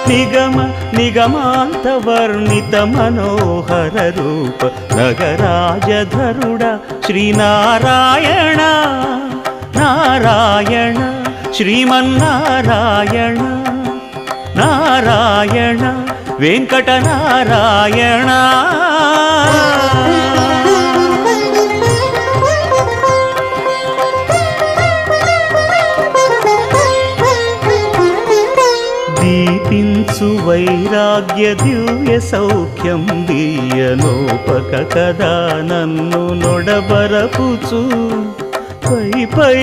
నిగమ నిగమాంతవర్ణిత మనోహర రూప నగరాజధరుడ శ్రీనారాయణ నారాయణ శ్రీమన్నారాయణ నారాయణ వెంకటనారాయణ. దీపించు వైరాగ్య దివ్య సౌఖ్యం దీయలోపక కదా నన్ను నొడబరపుచు పై పై